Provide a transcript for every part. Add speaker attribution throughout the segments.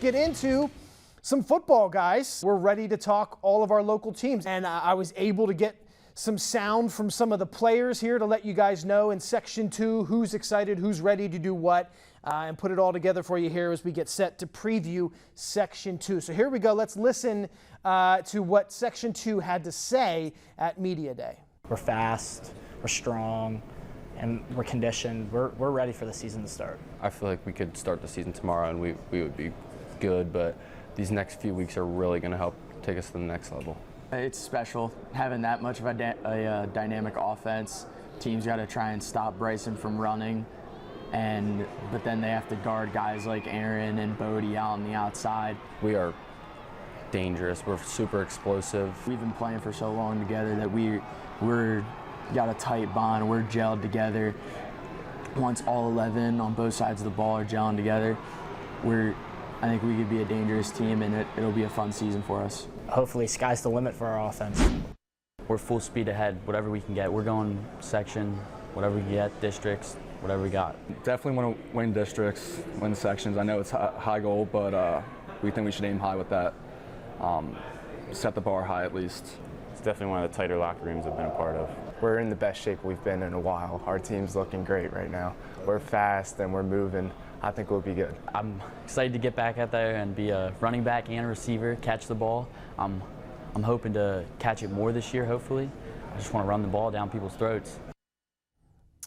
Speaker 1: Get into some football, guys. We're ready to talk all of our local teams, and I was able to get some sound from some of the players here to let you guys know in Section 2 who's excited, who's ready to do what, and put it all together for you here as we get set to preview Section 2. So here we go. Let's listen to what Section 2 had to say at Media Day.
Speaker 2: We're fast, we're strong, and we're conditioned. We're ready for the season to start.
Speaker 3: I feel like we could start the season tomorrow and we would be good, but these next few weeks are really going to help take us to the next level.
Speaker 4: It's special having that much of a dynamic offense. Teams got to try and stop Bryson from running, but then they have to guard guys like Aaron and Bodie out on the outside.
Speaker 3: We are dangerous. We're super explosive.
Speaker 4: We've been playing for so long together that we're got a tight bond. We're gelled together. Once all 11 on both sides of the ball are gelling together, I think we could be a dangerous team, and it'll be a fun season for us.
Speaker 2: Hopefully, sky's the limit for our offense.
Speaker 5: We're full speed ahead, whatever we can get. We're going section, whatever we can get, districts, whatever we got.
Speaker 6: Definitely want to win districts, win sections. I know it's a high goal, but we think we should aim high with that. Set the bar high at least.
Speaker 7: It's definitely one of the tighter locker rooms I've been a part of.
Speaker 8: We're in the best shape we've been in a while. Our team's looking great right now. We're fast and we're moving. I think we'll be good.
Speaker 5: I'm excited to get back out there and be a running back and a receiver, catch the ball. I'm hoping to catch it more this year, hopefully. I just want to run the ball down people's throats.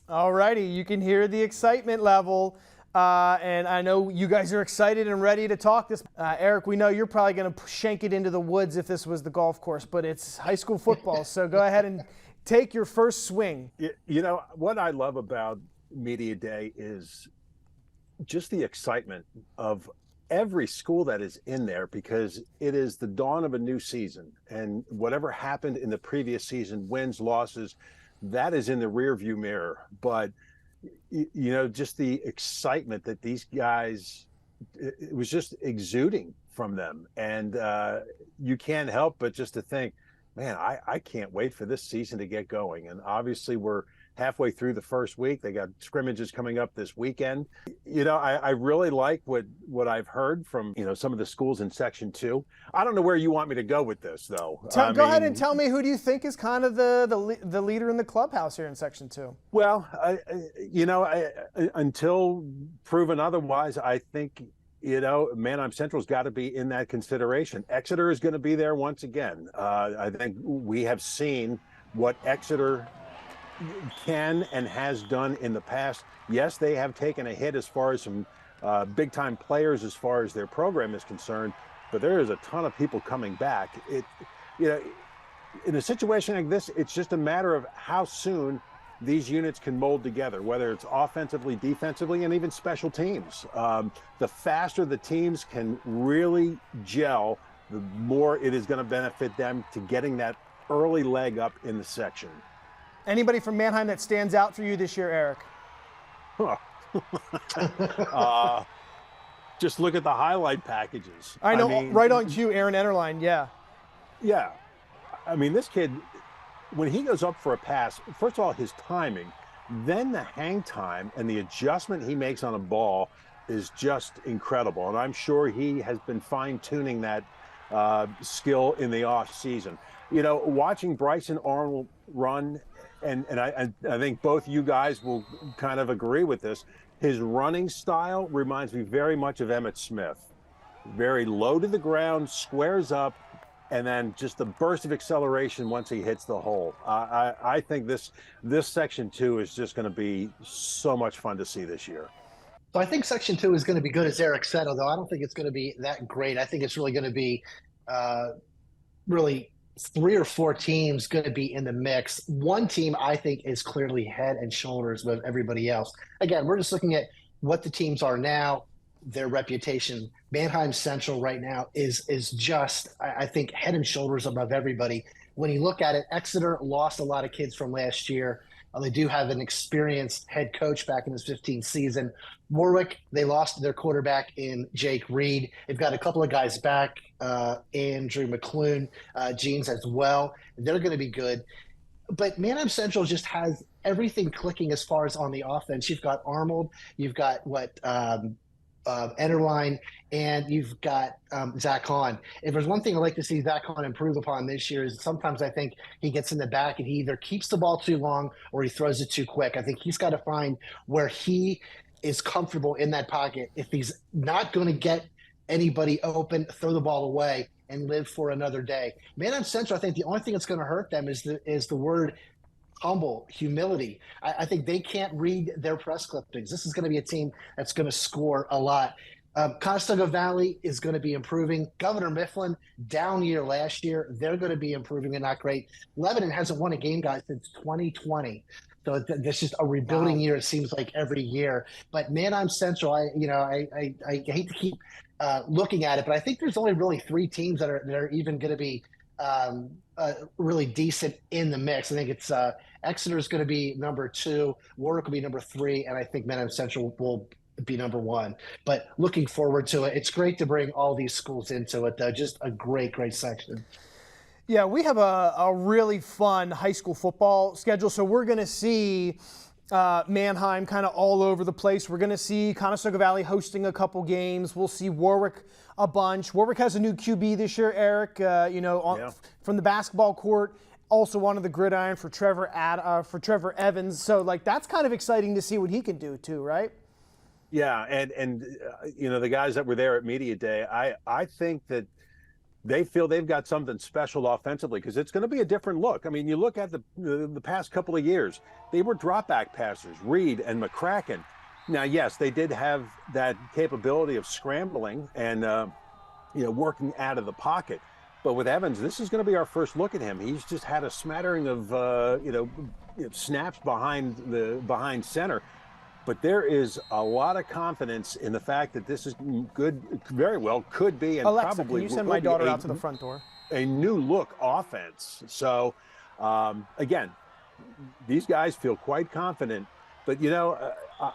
Speaker 1: All righty, you can hear the excitement level. And I know you guys are excited and ready to talk this. Eric, we know you're probably going to shank it into the woods if this was the golf course, but it's high school football, so go ahead and take your first swing.
Speaker 9: You know, what I love about Media Day is just the excitement of every school that is in there, because it is the dawn of a new season, and whatever happened in the previous season, wins, losses, that is in the rearview mirror. But you know, just the excitement that these guys, it was just exuding from them. And you can't help but just to think, man, I can't wait for this season to get going. And obviously we're halfway through the first week. They got scrimmages coming up this weekend. You know, I really like what I've heard from, you know, some of the schools in Section 2. I don't know where you want me to go with this, though.
Speaker 1: Go ahead and tell me, who do you think is kind of the leader in the clubhouse here in Section 2?
Speaker 9: Well, you know, until proven otherwise, I think, you know, Manheim Central's got to be in that consideration. Exeter is going to be there once again. I think we have seen what Exeter can and has done in the past. Yes, they have taken a hit as far as some big time players as far as their program is concerned, but there is a ton of people coming back. You know, in a situation like this, it's just a matter of how soon these units can mold together, whether it's offensively, defensively, and even special teams. The faster the teams can really gel, the more it is going to benefit them to getting that early leg up in the section.
Speaker 1: Anybody from Manheim that stands out for you this year, Eric?
Speaker 9: Just look at the highlight packages.
Speaker 1: I know, right on cue, Aaron Enterline, yeah.
Speaker 9: Yeah. I mean, this kid, when he goes up for a pass, first of all, his timing, then the hang time and the adjustment he makes on a ball is just incredible. And I'm sure he has been fine-tuning that skill in the off season. You know, watching Bryson Arnold run, and I think both you guys will kind of agree with this, his running style reminds me very much of Emmitt Smith. Very low to the ground, squares up, and then just the burst of acceleration once he hits the hole. I think this Section 2 is just going to be so much fun to see this year.
Speaker 10: So I think Section 2 is going to be good, as Eric said, although I don't think it's going to be that great. I think it's really going to be really 3 or 4 teams going to be in the mix. One team I think is clearly head and shoulders above everybody else. Again, we're just looking at what the teams are now, their reputation. Manheim Central right now is just, I think, head and shoulders above everybody. When you look at it, Exeter lost a lot of kids from last year. They do have an experienced head coach back in his 15th season. Warwick, they lost their quarterback in Jake Reed. They've got a couple of guys back, Andrew McClune, Jeans as well. They're going to be good. But Manheim Central just has everything clicking as far as on the offense. You've got Arnold. You've got Enterline, and you've got Zach Hahn. If there's one thing I like to see Zach Hahn improve upon this year is sometimes I think he gets in the back and he either keeps the ball too long or he throws it too quick. I think he's got to find where he is comfortable in that pocket. If he's not going to get anybody open, throw the ball away and live for another day. Man on Central, I think the only thing that's going to hurt them is the word humble, humility. I think they can't read their press clippings. This is going to be a team that's going to score a lot. Conestoga Valley is going to be improving. Governor Mifflin, down year last year. They're going to be improving and not great. Lebanon hasn't won a game, guys, since 2020. So that's just a rebuilding year. It seems like every year. But Manheim Central, I hate to keep looking at it, but I think there's only really three teams that are even going to be really decent in the mix. I think it's Exeter is going to be number 2, Warwick will be number 3, and I think Manheim Central will be number 1. But looking forward to it. It's great to bring all these schools into it, though. Just a great section.
Speaker 1: Yeah, we have a really fun high school football schedule, so we're going to see Manheim kind of all over the place. We're going to see Conestoga Valley hosting a couple games. We'll see Warwick a bunch. Warwick has a new QB this year, Eric, from the basketball court. Also on the gridiron for Trevor Evans. So, that's kind of exciting to see what he can do too, right?
Speaker 9: Yeah, and the guys that were there at Media Day, I think that they feel they've got something special offensively because it's going to be a different look. I mean, you look at the past couple of years, they were drop back passers, Reed and McCracken. Now, yes, they did have that capability of scrambling and working out of the pocket. But with Evans, this is going to be our first look at him. He's just had a smattering of snaps behind center. But there is a lot of confidence in the fact that this is good, very well could be, and
Speaker 1: Alexa,
Speaker 9: probably
Speaker 1: can you send my daughter out to the front door?
Speaker 9: A new look offense. So, again, these guys feel quite confident. But,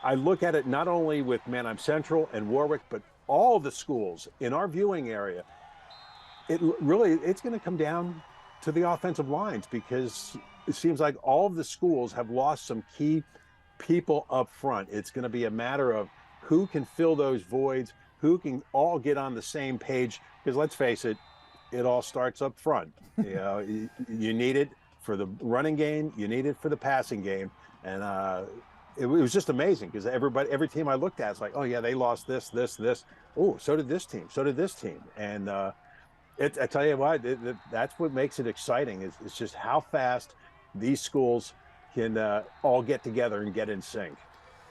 Speaker 9: I look at it not only with Manheim Central and Warwick, but all the schools in our viewing area. It's going to come down to the offensive lines because it seems like all of the schools have lost some key people up front. It's going to be a matter of who can fill those voids, who can all get on the same page. Because let's face it, it all starts up front. You need it for the running game, you need it for the passing game, and it was just amazing because every team I looked at, it's like, oh yeah, they lost this. Oh, so did this team, and I tell you what, that's what makes it exciting. It's just how fast these schools can all get together and get in sync.